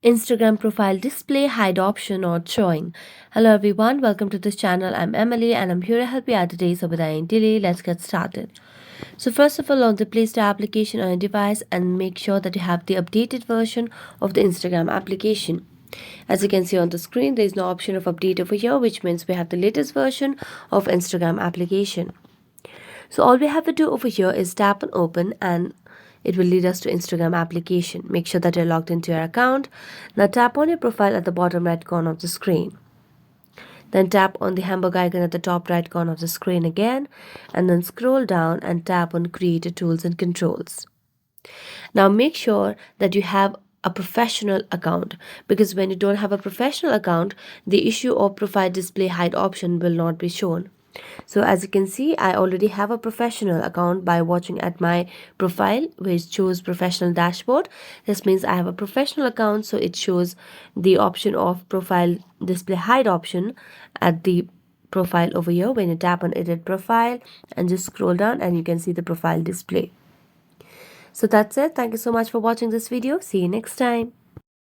Instagram profile display, hide option, or showing. Hello everyone, welcome to this channel. I'm Emily and I'm here to help you out today. So without any delay, let's get started. So first of all, load the Play Store application on your device and make sure that you have the updated version of the Instagram application. As you can see on the screen, there is no option of update over here, which means we have the latest version of Instagram application. So all we have to do over here is tap on open and it will lead us to Instagram application. Make sure that you're logged into your account. Now tap on your profile at the bottom right corner of the screen. Then tap on the hamburger icon at the top right corner of the screen again, and then scroll down and tap on Creator Tools and Controls. Now make sure that you have a professional account, because when you don't have a professional account, the issue of profile display hide option will not be shown. So as you can see, I already have a professional account by watching at my profile which shows professional dashboard. This means I have a professional account, so it shows the option of profile display hide option at the profile over here. When you tap on edit profile and just scroll down, and you can see the profile display. So that's it. Thank you so much for watching this video. See you next time.